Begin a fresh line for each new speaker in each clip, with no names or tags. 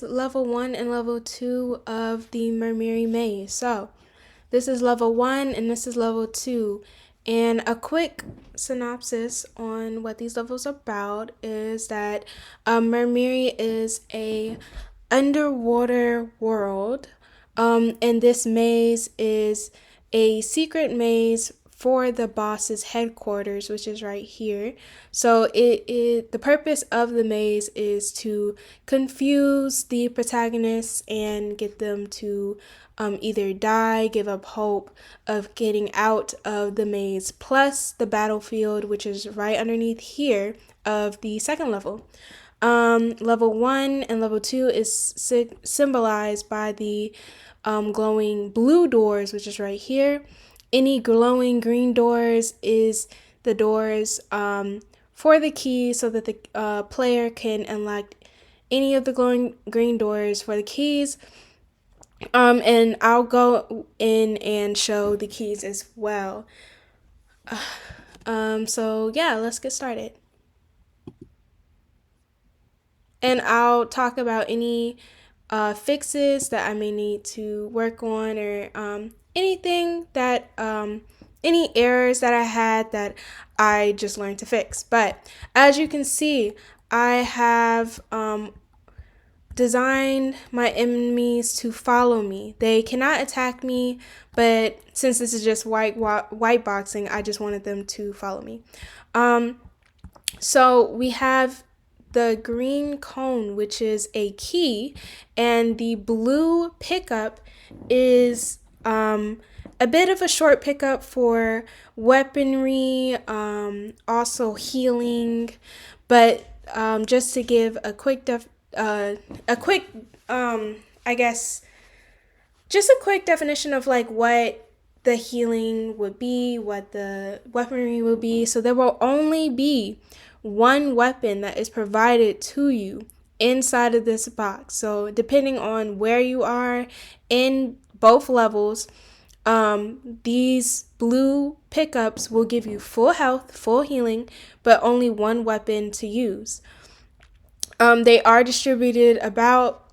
Level 1 and level 2 of the MerMiri maze. So this is level 1 and this is level 2. And a quick synopsis on what these levels are about is that MerMiri is a underwater world, and this maze is a secret maze for the boss's headquarters, which is right here. So the purpose of the maze is to confuse the protagonists and get them to either die, give up hope of getting out of the maze, plus the battlefield, which is right underneath here of the second level. Level 1 and level 2 is symbolized by the glowing blue doors, which is right here. Any glowing green doors is the doors for the key, so that the player can unlock any of the glowing green doors for the keys. And I'll go in and show the keys as well. So yeah, let's get started. And I'll talk about any fixes that I may need to work on, or anything that any errors that I had that I just learned to fix. But as you can see, I have designed my enemies to follow me. They cannot attack me, but since this is just white boxing, I just wanted them to follow me. So we have the green cone, which is a key, and the blue pickup is a bit of a short pickup for weaponry, also healing, but just to give a quick I guess just a quick definition of like what the healing would be, what the weaponry will be. So there will only be one weapon that is provided to you inside of this box. So depending on where you are in both levels, these blue pickups will give you full health, full healing, but only one weapon to use. They are distributed about,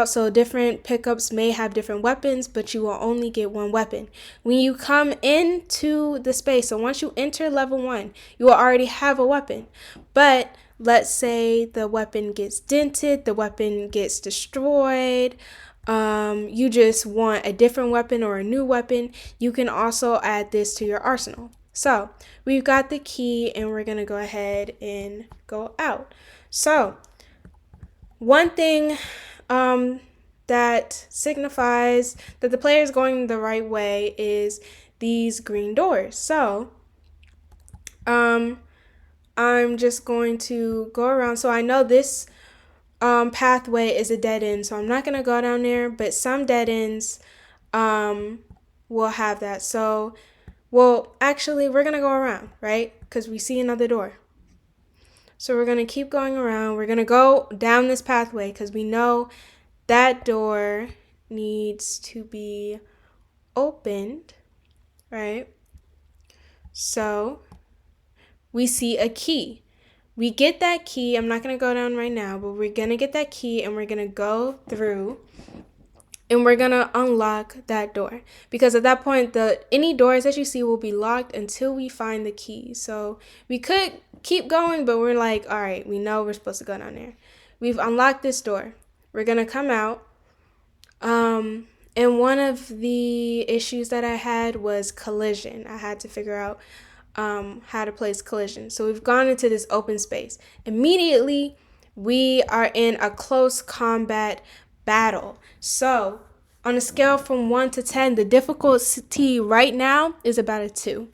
so different pickups may have different weapons, but you will only get one weapon. When you come into the space, so once you enter level 1, you will already have a weapon. But let's say the weapon gets dented, the weapon gets destroyed, you just want a different weapon or a new weapon, you can also add this to your arsenal. So we've got the key and we're going to go ahead and go out. So one thing that signifies that the player is going the right way is these green doors. So I'm just going to go around. So I know this pathway is a dead end, so I'm not going to go down there, but some dead ends will have that. So, well, actually, we're going to go around, right? Because we see another door. So we're going to keep going around. We're going to go down this pathway because we know that door needs to be opened, right? So we see a key. We get that key. I'm not going to go down right now, but we're going to get that key and we're going to go through and we're going to unlock that door. Because at that point, any doors that you see will be locked until we find the key. So we could keep going, but we're like, all right, we know we're supposed to go down there. We've unlocked this door. We're going to come out. And one of the issues that I had was collision. I had to figure out how to place collision. So we've gone into this open space. Immediately, we are in a close combat battle. So on a scale from 1 to 10, the difficulty right now is about a 2.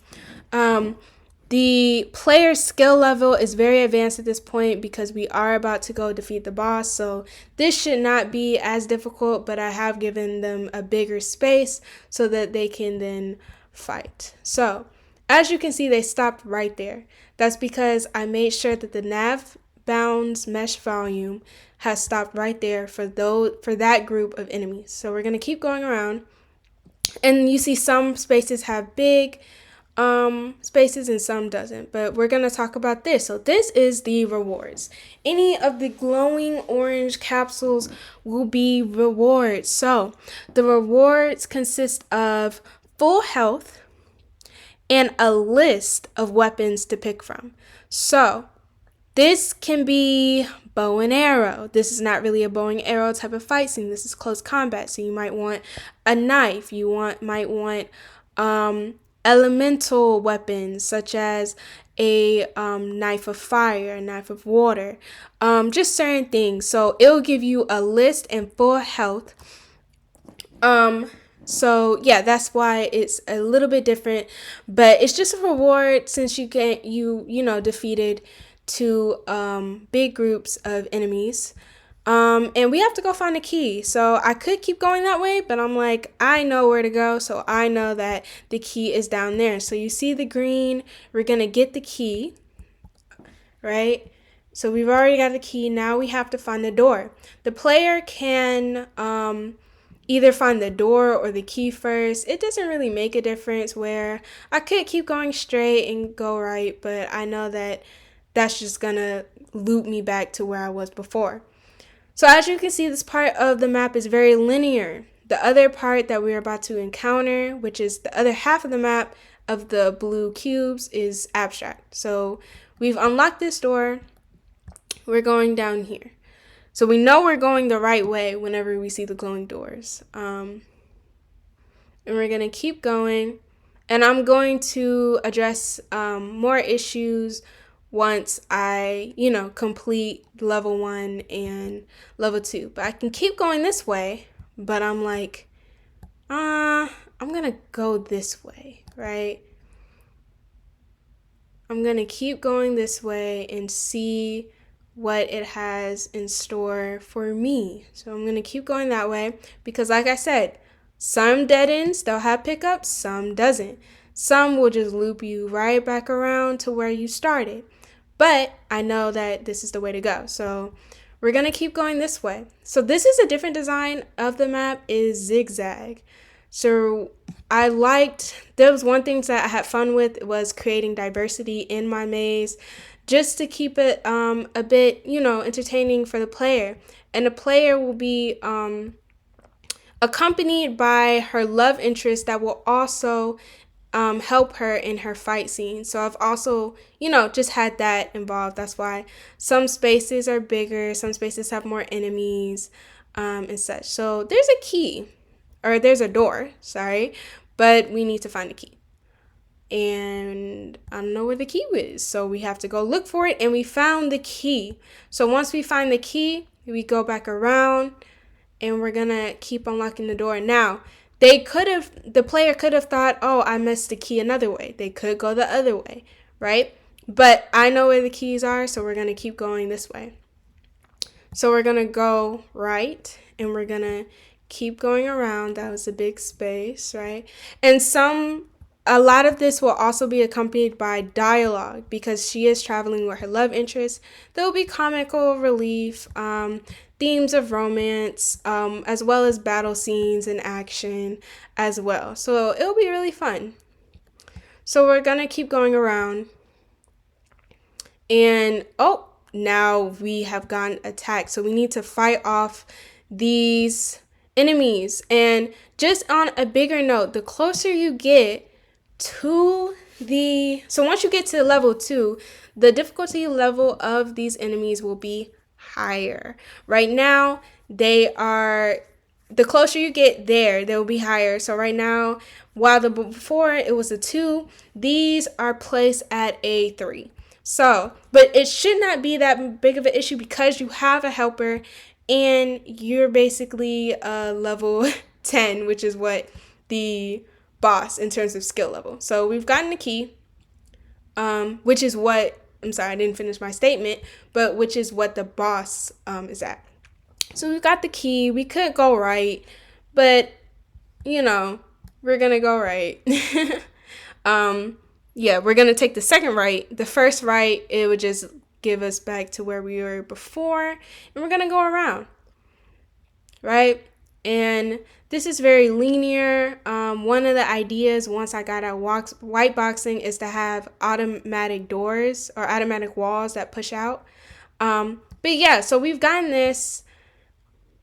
The player's skill level is very advanced at this point because we are about to go defeat the boss. So this should not be as difficult, but I have given them a bigger space so that they can then fight. So as you can see, they stopped right there. That's because I made sure that the nav bounds mesh volume has stopped right there for that group of enemies. So we're going to keep going around. And you see some spaces have big spaces and some doesn't, but we're going to talk about this. So this is the rewards. Any of the glowing orange capsules will be rewards. So the rewards consist of full health and a list of weapons to pick from. So this can be bow and arrow. This is not really a bow and arrow type of fight scene. This is close combat. So you might want a knife. Might want elemental weapons such as a knife of fire, a knife of water, just certain things. So it'll give you a list and full health. So yeah, that's why it's a little bit different, but it's just a reward since you defeated two big groups of enemies. And we have to go find a key. So I could keep going that way, but I'm like, I know where to go. So I know that the key is down there. So you see the green, we're going to get the key, right? So we've already got the key. Now we have to find the door. The player can either find the door or the key first. It doesn't really make a difference where I could keep going straight and go right, but I know that that's just going to loop me back to where I was before. So as you can see, this part of the map is very linear. The other part that we're about to encounter, which is the other half of the map of the blue cubes, is abstract. So we've unlocked this door. We're going down here. So we know we're going the right way whenever we see the glowing doors. And we're going to keep going. And I'm going to address more issues once I, complete level 1 and level 2. But I can keep going this way, but I'm like, I'm going to go this way, right? I'm going to keep going this way and see what it has in store for me. So I'm going to keep going that way because like I said, some dead ends, they'll have pickups, some doesn't. Some will just loop you right back around to where you started. But I know that this is the way to go. So we're going to keep going this way. So this is a different design of the map, is zigzag. So there was one thing that I had fun with was creating diversity in my maze just to keep it a bit, entertaining for the player. And the player will be accompanied by her love interest that will also help her in her fight scene. So I've also, just had that involved. That's why some spaces are bigger, some spaces have more enemies and such. So there's a door, but we need to find the key. And I don't know where the key is, so we have to go look for it, and we found the key. So once we find the key, we go back around, and we're gonna keep unlocking the door. Now, the player could have thought, oh, I missed the key another way. They could go the other way, right? But I know where the keys are, so we're gonna keep going this way. So we're gonna go right, and we're gonna keep going around. That was a big space, right? And a lot of this will also be accompanied by dialogue because she is traveling with her love interest. There will be comical relief, themes of romance, as well as battle scenes and action as well. So it'll be really fun. So we're going to keep going around. And, now we have gotten attacked. So we need to fight off these enemies. And just on a bigger note, the closer you get so once you get to level 2, the difficulty level of these enemies will be higher. Right now, the closer you get there, they'll be higher. So right now, while before it was a 2, these are placed at a 3. So, but it should not be that big of an issue because you have a helper and you're basically level 10, which is what the boss in terms of skill level. So we've gotten the key, which is what, I'm sorry, I didn't finish my statement, but which is what the boss is at. So we've got the key. We could go right, but, we're going to go right. We're going to take the second right. The first right, it would just give us back to where we were before, and we're going to go around, right? And this is very linear. One of the ideas once I got at white boxing is to have automatic doors or automatic walls that push out. But yeah, so we've gotten this,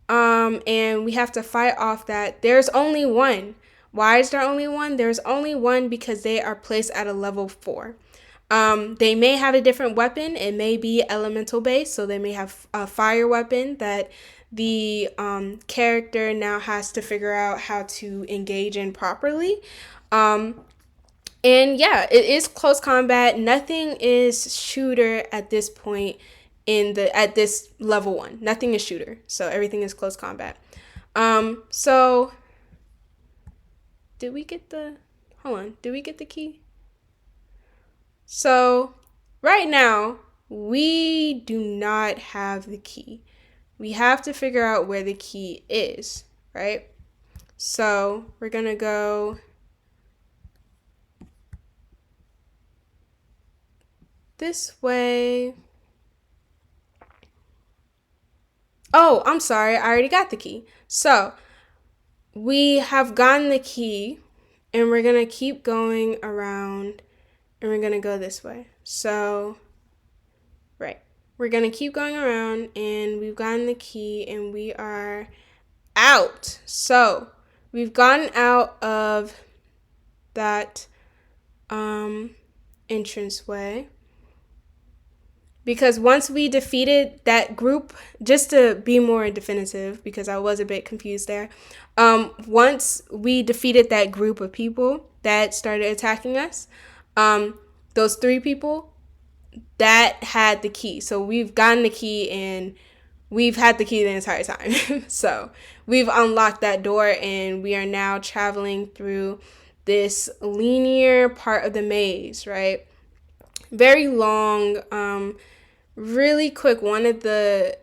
and we have to fight off that. There's only one. Why is there only one? There's only one because they are placed at a level 4. They may have a different weapon. It may be elemental based, so they may have a fire weapon that the character now has to figure out how to engage in properly. And yeah, it is close combat. Nothing is shooter at this point at this level 1. Nothing is shooter, so everything is close combat. So did we get the key? So right now we do not have the key. We have to figure out where the key is, right? So we're gonna go this way. Oh, I'm sorry, I already got the key. So we have gotten the key, and we're gonna keep going around, and we're gonna go this way. So, right, we're gonna keep going around, and we've gotten the key, and we are out. So we've gotten out of that entranceway. Because once we defeated that group, just to be more definitive, because I was a bit confused there, once we defeated that group of people that started attacking us, those 3 people, that had the key. So we've gotten the key, and we've had the key the entire time. So we've unlocked that door, and we are now traveling through this linear part of the maze, right? Very long. Really quick, one of the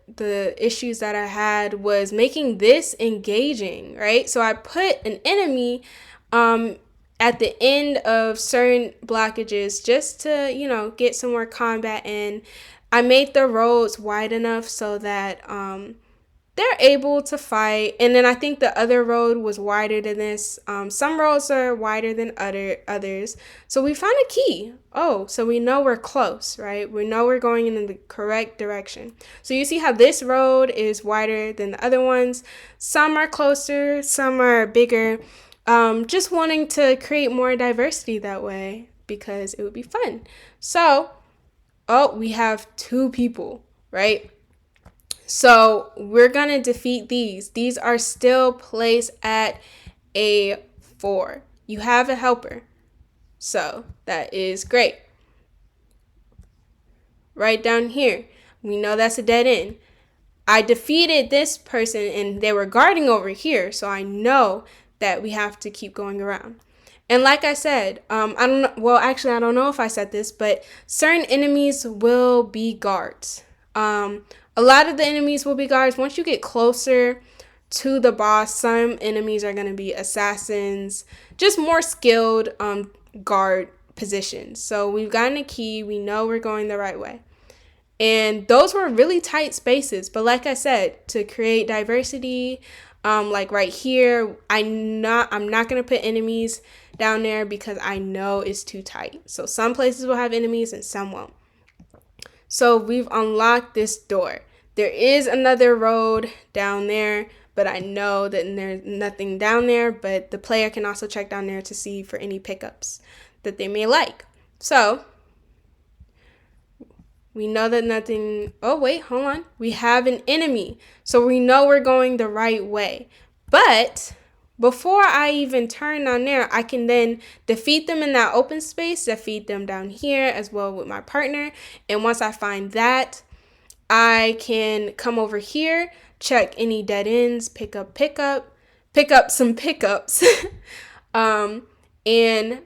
issues that I had was making this engaging, right? So I put an enemy at the end of certain blockages just to, get some more combat in. I made the roads wide enough so that they're able to fight. And then I think the other road was wider than this. Some roads are wider than others. So we found a key. Oh, so we know we're close, right? We know we're going in the correct direction. So you see how this road is wider than the other ones. Some are closer, some are bigger. Just wanting to create more diversity that way because it would be fun. So, we have 2 people, right? So we're going to defeat these. These are still placed at a 4. You have a helper. So that is great. Right down here, we know that's a dead end. I defeated this person and they were guarding over here. So I know that we have to keep going around. And like I said, I don't know if I said this, but certain enemies will be guards. A lot of the enemies will be guards. Once you get closer to the boss, some enemies are going to be assassins, just more skilled guard positions. So we've gotten a key. We know we're going the right way. And those were really tight spaces. But like I said, to create diversity, like right here, I'm not going to put enemies down there because I know it's too tight. So some places will have enemies and some won't. So we've unlocked this door. There is another road down there, but I know that there's nothing down there, but the player can also check down there to see for any pickups that they may like. So we know that nothing, hold on. We have an enemy. So we know we're going the right way. But before I even turn down there, I can then defeat them in that open space, defeat them down here as well with my partner. And once I find that, I can come over here, check any dead ends, pick up some pickups, and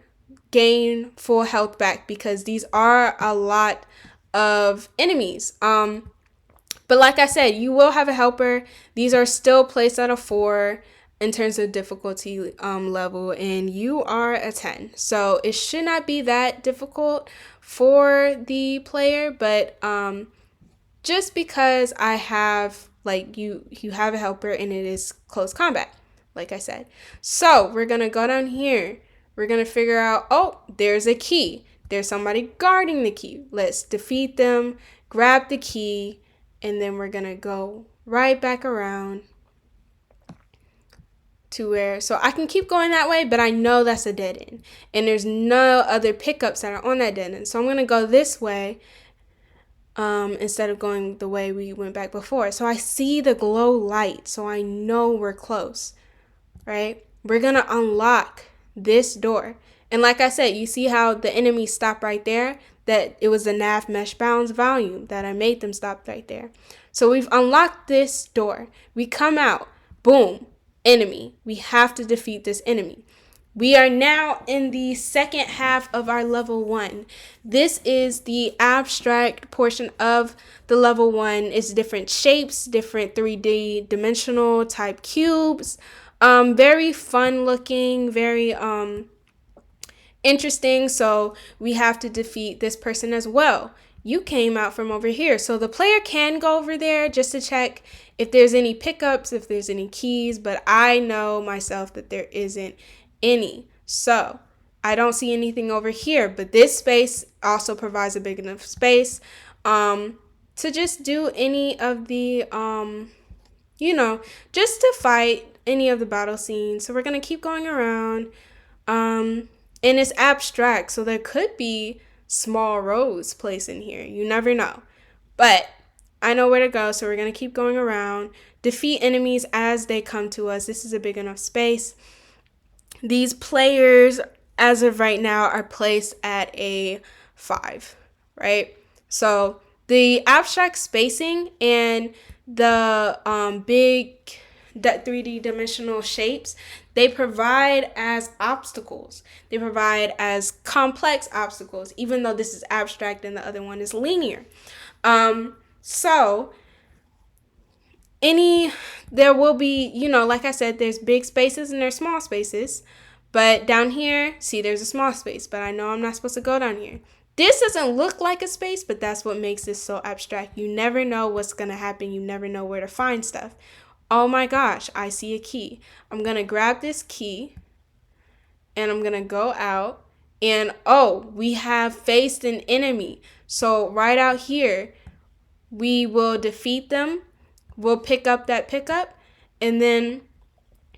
gain full health back because these are a lot of enemies. But like I said, you will have a helper. These are still placed at a 4 in terms of difficulty level, and you are a 10. So it should not be that difficult for the player, but just because I have, like, you have a helper and it is close combat, like I said. So we're gonna go down here. We're gonna figure out, oh, there's a key. There's somebody guarding the key. Let's defeat them, grab the key, and then we're gonna go right back around to where, so I can keep going that way, but I know that's a dead end. And there's no other pickups that are on that dead end. So I'm gonna go this way instead of going the way we went back before. So I see the glow light, so I know we're close, right? We're gonna unlock this door. And like I said, you see how the enemy stopped right there? That it was the nav mesh bounds volume that I made them stop right there. So we've unlocked this door. We come out, boom, enemy. We have to defeat this enemy. We are now in the second half of our level 1. This is the abstract portion of the level 1. It's different shapes, different 3D dimensional type cubes. Very fun looking, very interesting. So we have to defeat this person as well. You came out from over here. So the player can go over there just to check if there's any pickups, if there's any keys, but I know myself that there isn't any. So I don't see anything over here, but this space also provides a big enough space to just do any of the just to fight any of the battle scenes. So we're gonna keep going around, and it's abstract, so there could be small roads placed in here. You never know, but I know where to go, so we're gonna keep going around, defeat enemies as they come to us. This is a big enough space. These players, as of right now, are placed at a 5, right? So the abstract spacing and the big 3D dimensional shapes, they provide as obstacles. They provide as complex obstacles, even though this is abstract and the other one is linear. So there will be, like I said, there's big spaces and there's small spaces. But down here, see, there's a small space, but I know I'm not supposed to go down here. This doesn't look like a space, but that's what makes this so abstract. You never know what's going to happen. You never know where to find stuff. Oh my gosh, I see a key. I'm going to grab this key and I'm going to go out. And oh, we have faced an enemy. So right out here, we will defeat them. We'll pick up that pickup and then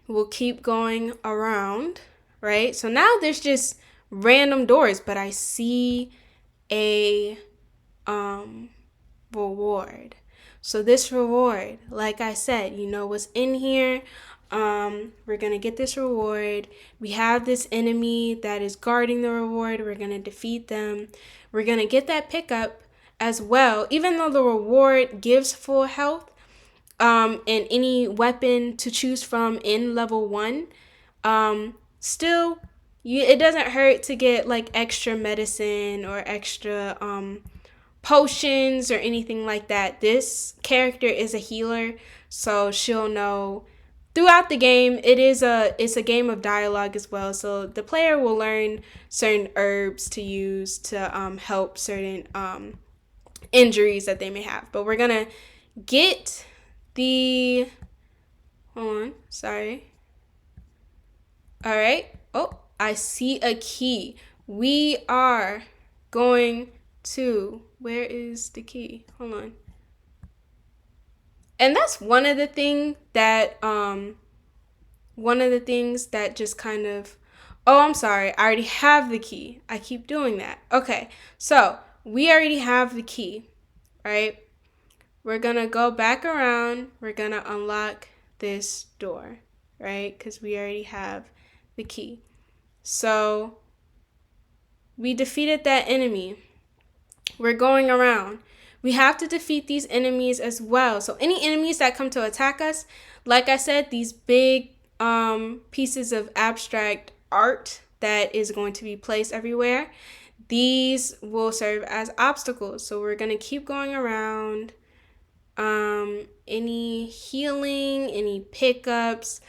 we'll keep going around, right? So now there's just random doors, but I see a reward. So this reward, like I said, what's in here. We're gonna get this reward. We have this enemy that is guarding the reward. We're gonna defeat them. We're gonna get that pickup as well, even though the reward gives full health and any weapon to choose from in level 1. Still, it doesn't hurt to get like extra medicine or extra potions or anything like that. This character is a healer, so she'll know throughout the game. It's a game of dialogue as well, so the player will learn certain herbs to use to help certain injuries that they may have. But we're gonna get the hold on, sorry. All right. Oh, I see a key. We are going to, where is the key? Hold on. And that's one of the things that just kind of, oh, I'm sorry. I already have the key. I keep doing that. Okay. So we already have the key, right? We're going to go back around. We're going to unlock this door, right? Because we already have the key. So we defeated that enemy. We're going around. We have to defeat these enemies as well. So any enemies that come to attack us, like I said, these big pieces of abstract art that is going to be placed everywhere, these will serve as obstacles. So we're going to keep going around. Any healing, any pickups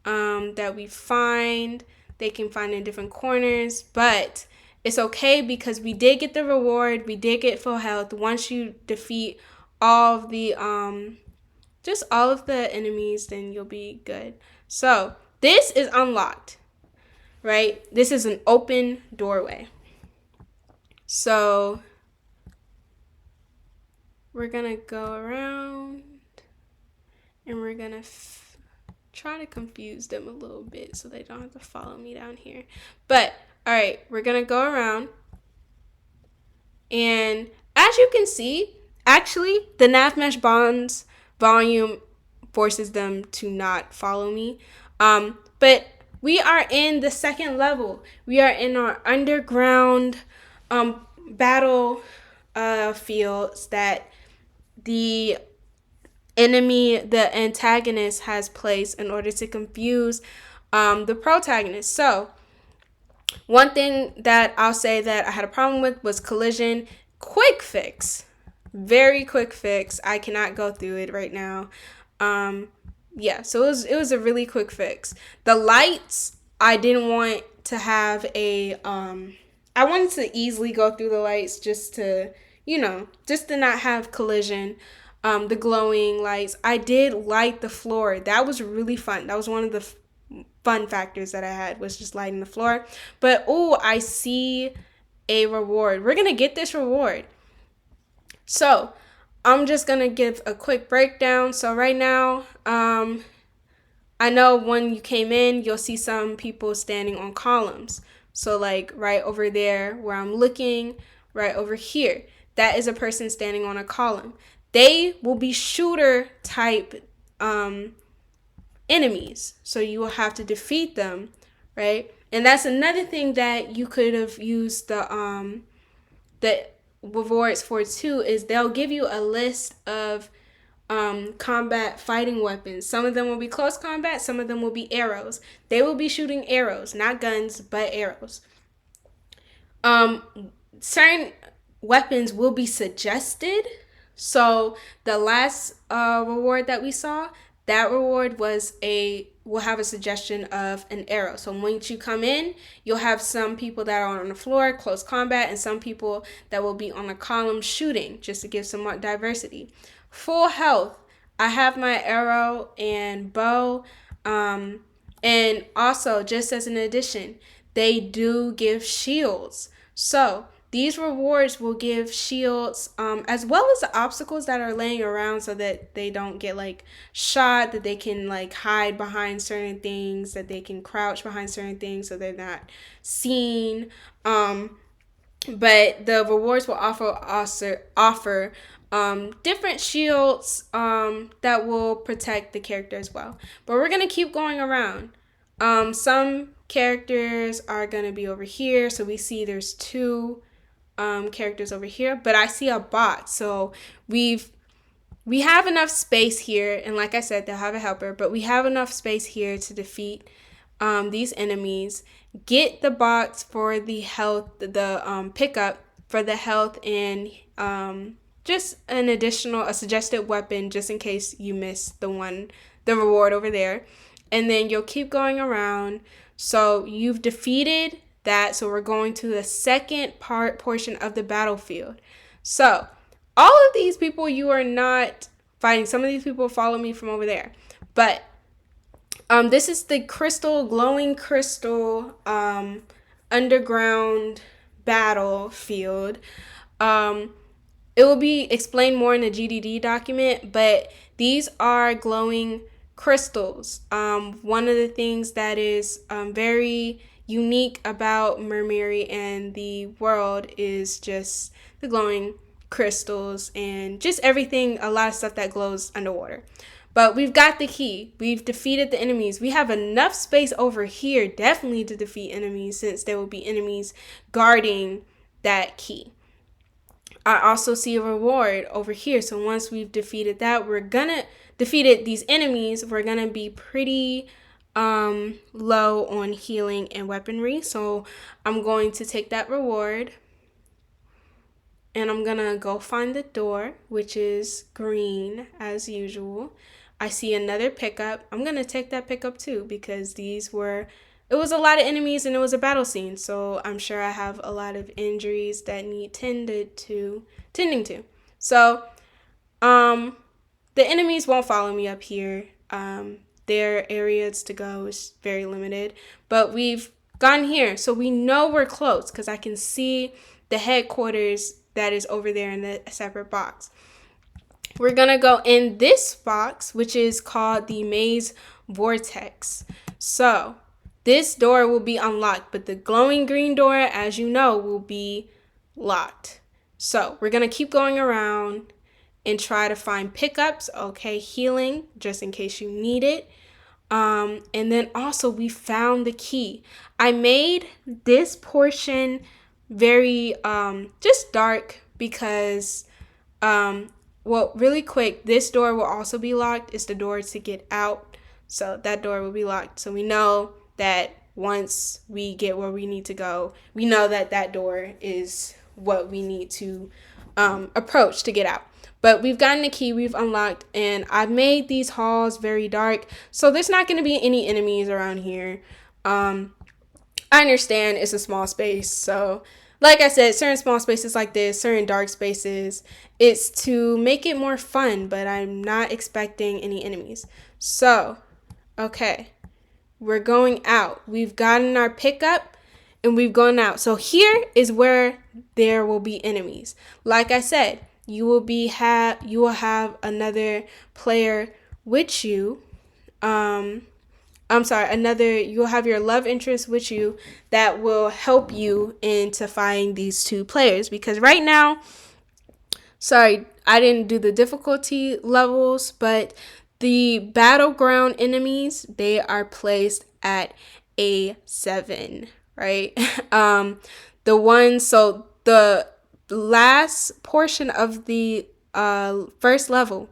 that we find, they can find in different corners, but it's okay because we did get the reward. We did get full health. Once you defeat all of the just all of the enemies, then you'll be good. So this is unlocked, right? This is an open doorway. So we're gonna go around and we're gonna try to confuse them a little bit so they don't have to follow me down here. But all right, we're gonna go around, and as you can see, actually the nav mesh bonds volume forces them to not follow me. But we are in the second level. We are in our underground battle fields that the antagonist has placed in order to confuse the protagonist. So one thing that I'll say that I had a problem with was collision. Quick fix. Very quick fix. I cannot go through it right now. Yeah, so it was a really quick fix. The lights, I didn't want to have a I wanted to easily go through the lights just to not have collision. The glowing lights. I did light the floor. That was really fun. That was one of the fun factors that I had, was just lighting the floor. But I see a reward. We're gonna get this reward. So I'm just gonna give a quick breakdown. So right now, I know when you came in, you'll see some people standing on columns. So like right over there where I'm looking, right over here, that is a person standing on a column. They will be shooter type enemies. So you will have to defeat them, right? And that's another thing that you could have used the rewards for too, is they'll give you a list of combat fighting weapons. Some of them will be close combat, some of them will be arrows. They will be shooting arrows, not guns, but arrows. Certain weapons will be suggested. So the last reward that we saw, that reward will have a suggestion of an arrow. So once you come in, you'll have some people that are on the floor, close combat, and some people that will be on a column shooting, just to give some more diversity. Full health, I have my arrow and bow. And also, just as an addition, they do give shields. So these rewards will give shields, as well as the obstacles that are laying around, so that they don't get like shot, that they can like hide behind certain things, that they can crouch behind certain things so they're not seen. But the rewards will offer different shields that will protect the character as well. But we're gonna keep going around. Some characters are gonna be over here, so we see there's two characters over here, but I see a bot. So we have enough space here, and like I said, they'll have a helper, but we have enough space here to defeat these enemies. Get the box for the health, the pickup for the health, and just a suggested weapon, just in case you miss the reward over there. And then you'll keep going around. So you've defeated that. So we're going to the second portion of the battlefield. So all of these people you are not fighting. Some of these people follow me from over there. But this is the glowing crystal underground battlefield. It will be explained more in the GDD document, but these are glowing crystals. One of the things that is very unique about MerMiri and the world is just the glowing crystals and just everything, a lot of stuff that glows underwater. But we've got the key. We've defeated the enemies. We have enough space over here definitely to defeat enemies, since there will be enemies guarding that key. I also see a reward over here. So once we've defeated that, defeated these enemies, we're gonna be pretty low on healing and weaponry. So I'm going to take that reward, and I'm gonna go find the door, which is green as usual. I see another pickup. I'm gonna take that pickup too, because it was a lot of enemies and it was a battle scene. So I'm sure I have a lot of injuries that need tending to. So The enemies won't follow me up here. Their areas to go is very limited, but we've gone here, so we know we're close because I can see the headquarters that is over there in the separate box. We're gonna go in this box, which is called the Maze Vortex. So this door will be unlocked, but the glowing green door, as you know, will be locked. So we're gonna keep going around and try to find pickups. Okay, healing, just in case you need it. And then also we found the key. I made this portion very just dark because well, really quick, this door will also be locked. It's the door to get out. So that door will be locked. So we know that once we get where we need to go, we know that that door is what we need to approach to get out. But we've gotten the key, we've unlocked, and I've made these halls very dark. So there's not going to be any enemies around here. I understand it's a small space. So like I said, certain small spaces like this, certain dark spaces, it's to make it more fun, but I'm not expecting any enemies. So, okay, we're going out. We've gotten our pickup and we've gone out. So here is where there will be enemies. Like I said, you will have another player with you. You'll have your love interest with you that will help you into fighting these two players. Because right now, sorry, I didn't do the difficulty levels, but the battleground enemies, they are placed at A7, right? The last portion of the first level,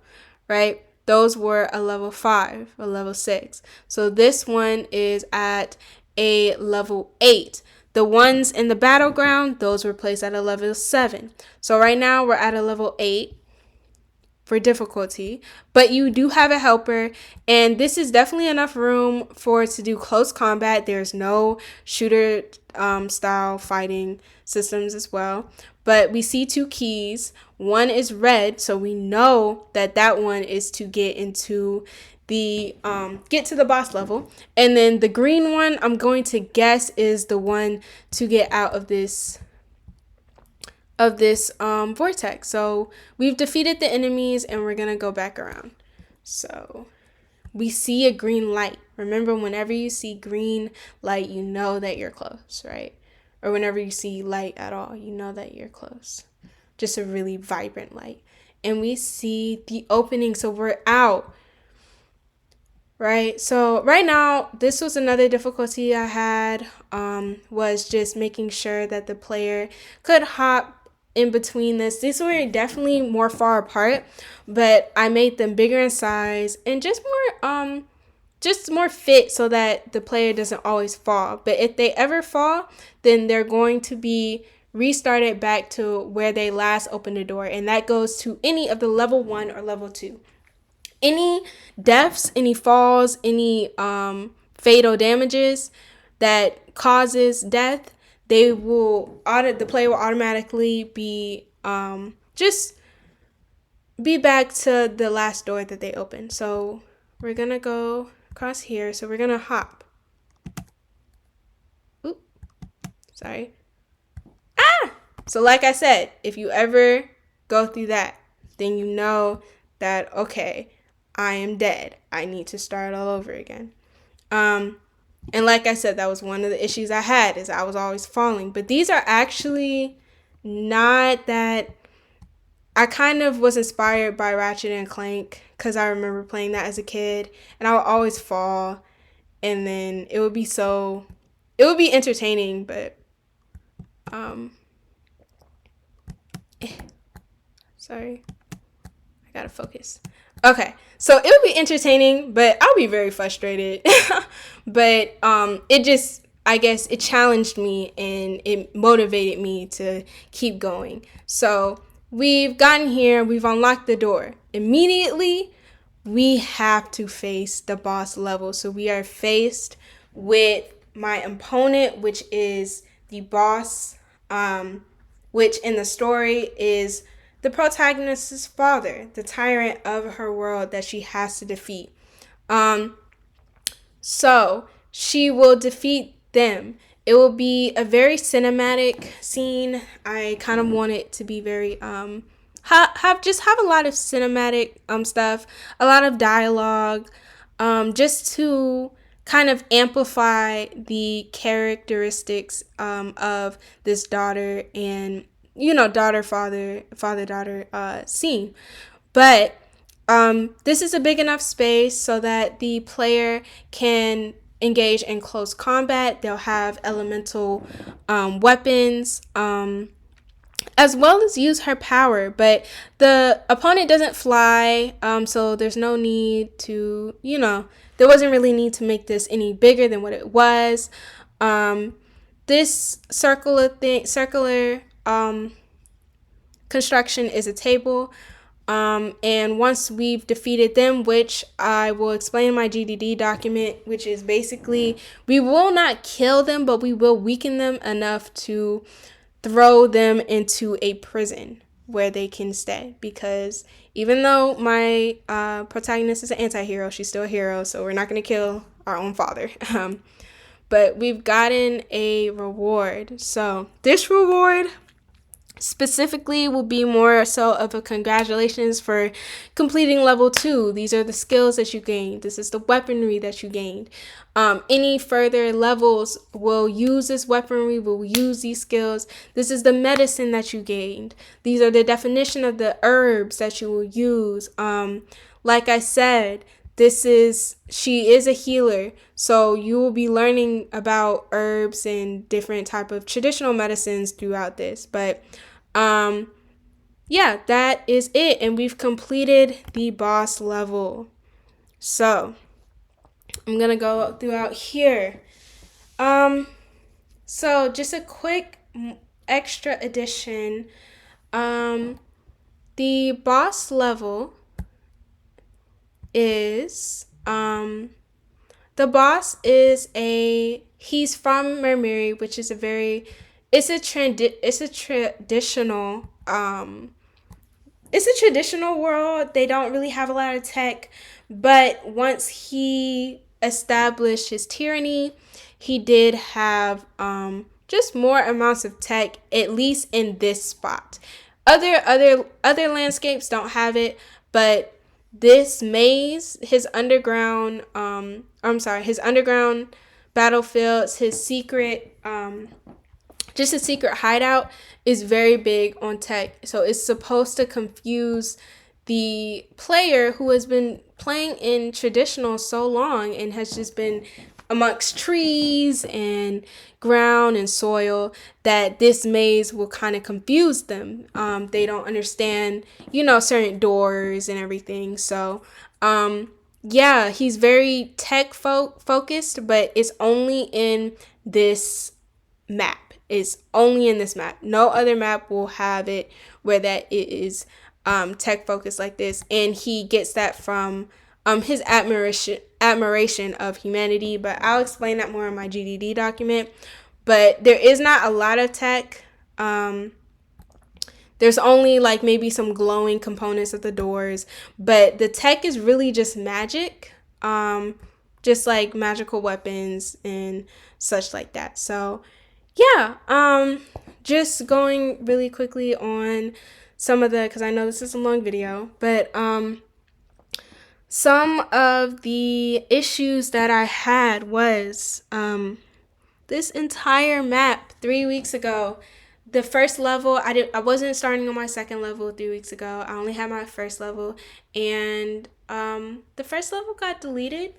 right? Those were a level 5, a level 6. So this one is at a level 8. The ones in the battleground, those were placed at a level 7. So right now we're at a level 8 for difficulty, but you do have a helper, and this is definitely enough room for it to do close combat. There's no shooter style fighting systems as well, but we see 2 keys. One is red, so we know that that one is to get into the get to the boss level, and then the green one, I'm going to guess, is the one to get out of this vortex. So we've defeated the enemies and we're gonna go back around. So we see a green light. Remember, whenever you see green light, you know that you're close, right? Or whenever you see light at all, you know that you're close. Just a really vibrant light. And we see the opening, so we're out, right? So right now, this was another difficulty I had, was just making sure that the player could hop in between this. These were definitely more far apart, but I made them bigger in size and just more fit so that the player doesn't always fall. But if they ever fall, then they're going to be restarted back to where they last opened the door, and that goes to any of the level 1 or level 2. Any deaths, any falls, any fatal damages that causes death, the player will automatically be just be back to the last door that they opened. So we're gonna go across here. So we're gonna hop. Oop, sorry. So like I said, if you ever go through that, then you know that, okay, I am dead. I need to start all over again. And like I said, that was one of the issues I had, is I was always falling. But these are actually not that. I kind of was inspired by Ratchet and Clank because I remember playing that as a kid, and I would always fall, and then it would be entertaining, but sorry, I gotta focus. Okay, so it would be entertaining, but I'll be very frustrated. But I guess it challenged me and it motivated me to keep going. So we've gotten here, we've unlocked the door. Immediately, we have to face the boss level. So we are faced with my opponent, which is the boss, which in the story is the protagonist's father, the tyrant of her world that she has to defeat. So she will defeat them. It will be a very cinematic scene. I kind of want it to be very have a lot of cinematic stuff, a lot of dialogue, just to kind of amplify the characteristics of this daughter and daughter father daughter scene. But this is a big enough space so that the player can engage in close combat. They'll have elemental weapons, as well as use her power. But the opponent doesn't fly, so there's no need to, there wasn't really need to make this any bigger than what it was. This circular construction is a table. And once we've defeated them, which I will explain in my GDD document, which is basically we will not kill them, but we will weaken them enough to throw them into a prison where they can stay. Because even though my protagonist is an anti-hero, she's still a hero, so we're not going to kill our own father. But we've gotten a reward. So this reward specifically will be more so of a congratulations for completing level 2. These are the skills that you gained. This is the weaponry that you gained. Any further levels will use this weaponry, will use these skills. This is the medicine that you gained. These are the definition of the herbs that you will use. Like I said, she is a healer, so you will be learning about herbs and different type of traditional medicines throughout this. But yeah, that is it, and we've completed the boss level. So I'm gonna go throughout here. So just a quick extra addition. The boss level is he's from MerMiri, which is it's a traditional world. They don't really have a lot of tech, but once he established his tyranny, he did have just more amounts of tech, at least in this spot. Other landscapes don't have it, but this maze, his underground battlefields, his secret hideout is very big on tech. So it's supposed to confuse the player who has been playing in traditional so long and has just been amongst trees and ground and soil, that this maze will kind of confuse them. They don't understand, certain doors and everything. So, yeah, he's very tech focused, but it's only in this map. It's only in this map. No other map will have it where that it is tech focused like this. And he gets that from his admiration of humanity, but I'll explain that more in my GDD document. But there is not a lot of tech. There's only like maybe some glowing components of the doors, but the tech is really just magic, just like magical weapons and such like that. So yeah, just going really quickly on some of because I know this is a long video, but some of the issues that I had was this entire map 3 weeks ago. The first level, I wasn't starting on my second level 3 weeks ago. I only had my first level, and the first level got deleted.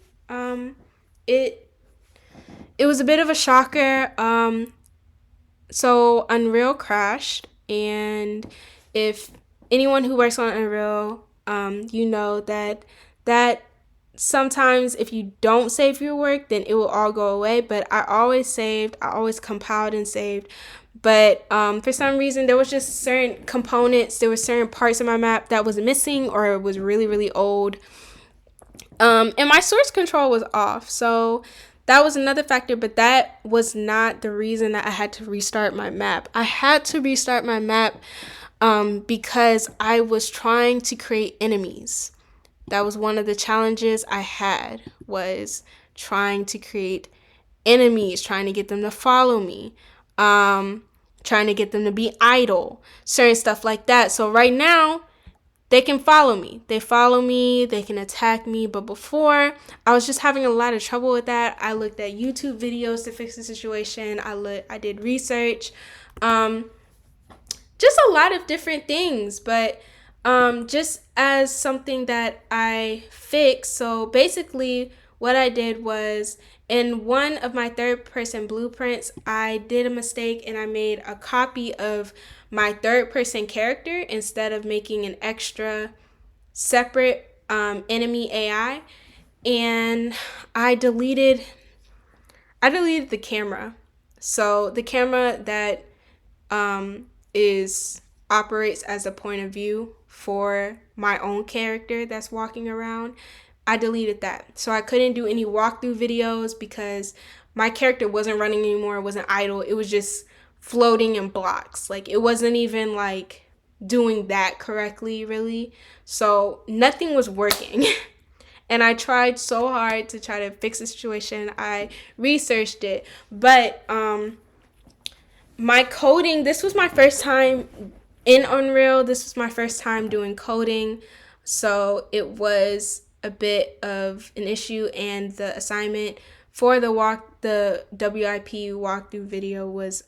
It was a bit of a shocker. So Unreal crashed, and if anyone who works on Unreal, you know that sometimes if you don't save your work, then it will all go away. But I always saved, I always compiled and saved. But for some reason, there was just certain components, there were certain parts of my map that was missing, or it was really, really old. And my source control was off. So that was another factor, but that was not the reason that I had to restart my map. I had to restart my map because I was trying to create enemies. That was one of the challenges I had, was trying to create enemies, trying to get them to follow me, trying to get them to be idle, certain stuff like that. So right now, they can follow me. They follow me, they can attack me. But before, I was just having a lot of trouble with that. I looked at YouTube videos to fix the situation. I did research. Just a lot of different things, but just as something that I fixed. So basically, what I did was, in one of my third person blueprints, I did a mistake and I made a copy of my third person character instead of making an extra separate enemy AI. And I deleted the camera. So the camera that is operates as a point of view for my own character that's walking around, I deleted that. So I couldn't do any walkthrough videos because my character wasn't running anymore, it wasn't idle, it was just floating in blocks. Like, it wasn't even like doing that correctly, really. So nothing was working. And I tried so hard to try to fix the situation. I researched it, but my coding, this was my first time in Unreal. This was my first time doing coding. So it was a bit of an issue, and the assignment for the WIP walkthrough video was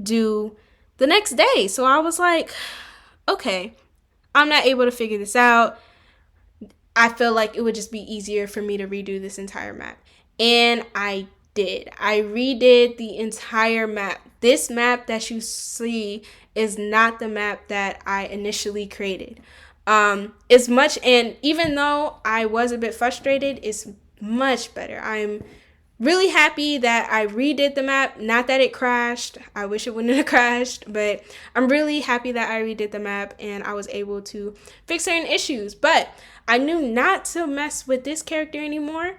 due the next day. So I was like, okay, I'm not able to figure this out. I feel like it would just be easier for me to redo this entire map. And I did. I redid the entire map. This map that you see is not the map that I initially created. It's much, and even though I was a bit frustrated, it's much better. I'm really happy that I redid the map. Not that it crashed. I wish it wouldn't have crashed, but I'm really happy that I redid the map and I was able to fix certain issues. But I knew not to mess with this character anymore,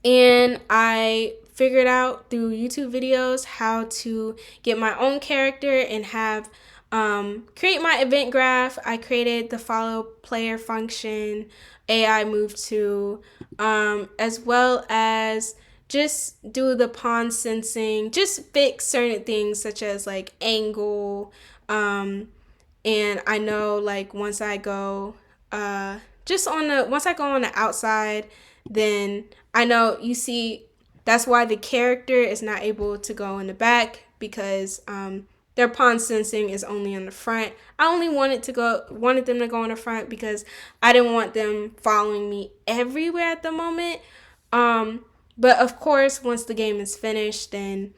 and I figured out through YouTube videos how to get my own character and have create my event graph. I created the follow player function, AI move to, as well as just do the pawn sensing, just fix certain things such as like angle. And I know, like, once I go on the outside, then I know, you see, that's why the character is not able to go in the back, because their pawn sensing is only on the front. I only wanted them to go in the front because I didn't want them following me everywhere at the moment. But of course, once the game is finished, then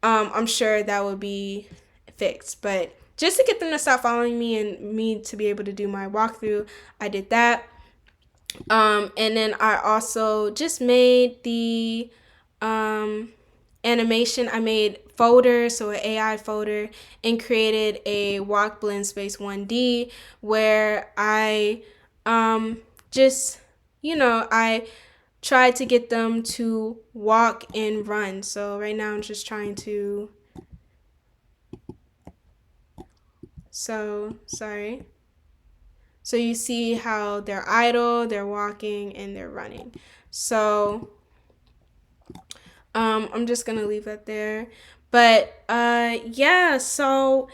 I'm sure that will be fixed. But just to get them to stop following me and me to be able to do my walkthrough, I did that. And then I also just made the animation. I made folders, so an AI folder, and created a walk blend space 1D where I just, I tried to get them to walk and run. So right now I'm just trying to, sorry. So you see how they're idle, they're walking, and they're running. So I'm just going to leave that there. But yeah, so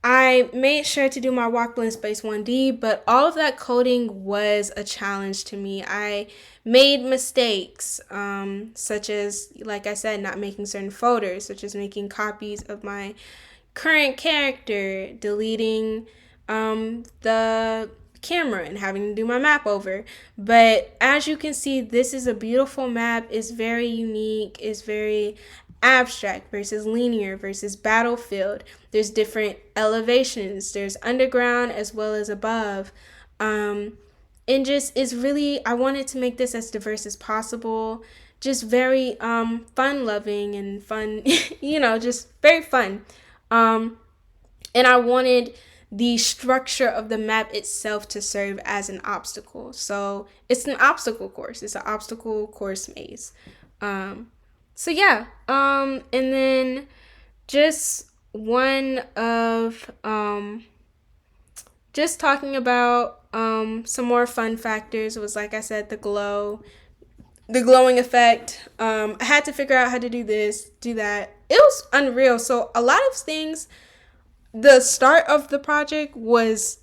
I made sure to do my walk blend space 1D, but all of that coding was a challenge to me. I made mistakes, such as, like I said, not making certain folders, such as making copies of my current character, deleting the camera and having to do my map over. But as you can see, this is a beautiful map. It's very unique. It's very abstract versus linear versus battlefield. There's different elevations. There's underground as well as above. And just, it's really, I wanted to make this as diverse as possible. Just very fun loving and fun, just very fun. And I wanted the structure of the map itself to serve as an obstacle. So it's an obstacle course. It's an obstacle course maze. So yeah. And then just one of just talking about some more fun factors was, like I said, the glowing effect. I had to figure out how to do this, do that. It was unreal. So a lot of things, the start of the project was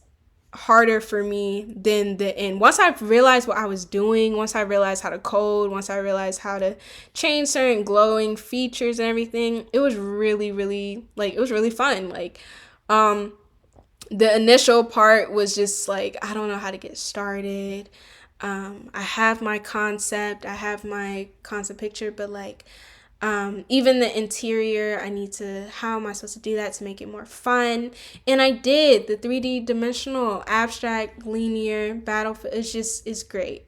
harder for me than the end. Once I realized what I was doing, once I realized how to code, once I realized how to change certain glowing features and everything, it was really, really, like, it was really fun. Like, the initial part was just like, I don't know how to get started. I have my concept, I have my concept picture, but like, even the interior, I need to, how am I supposed to do that to make it more fun? And I did. The 3D dimensional, abstract, linear battlefield is great.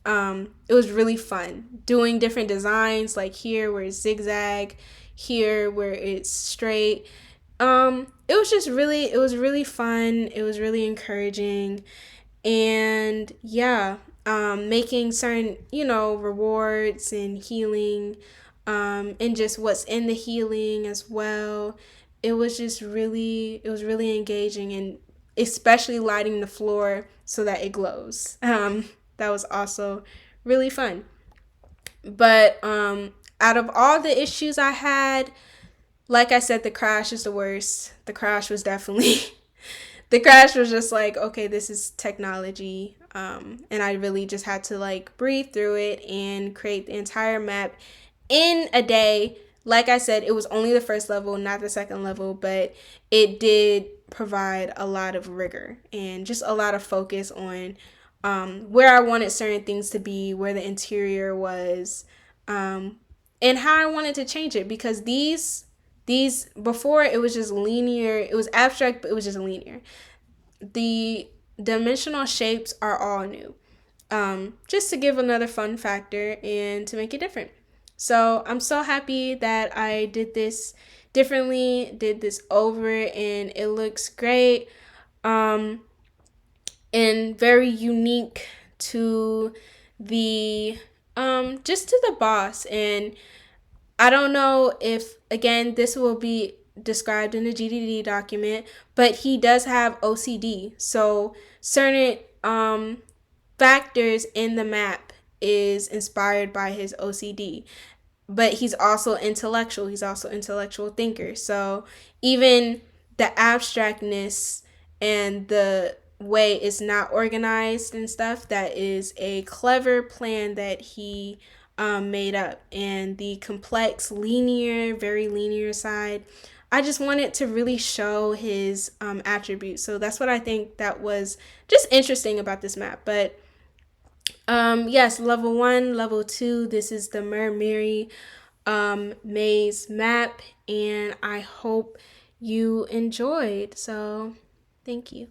It was really fun doing different designs, like here where it's zigzag, here where it's straight. It was really fun. It was really encouraging. And yeah, making certain, rewards and healing, and just what's in the healing as well. It was really engaging, and especially lighting the floor so that it glows. That was also really fun. But out of all the issues I had, like I said, the crash is the worst. The crash was definitely the crash was just like, okay, this is technology. And I really just had to like breathe through it and create the entire map in a day. Like I said, it was only the first level, not the second level, but it did provide a lot of rigor and just a lot of focus on where I wanted certain things to be, where the interior was, um, and how I wanted to change it, because these before it was just linear, it was abstract, but it was just linear. The dimensional shapes are all new, just to give another fun factor and to make it different. So I'm so happy that I did this differently, did this over, and it looks great, um, and very unique to the just to the boss. And I don't know if, again, this will be described in the GDD document, but he does have OCD. So certain factors in the map is inspired by his OCD. But he's also intellectual. He's also intellectual thinker. So even the abstractness and the way it's not organized and stuff, that is a clever plan that he made up. And the complex, linear, very linear side, I just wanted to really show his attributes. So that's what I think that was just interesting about this map. But yes, level 1, level 2, this is the MerMiri maze map, and I hope you enjoyed. So thank you.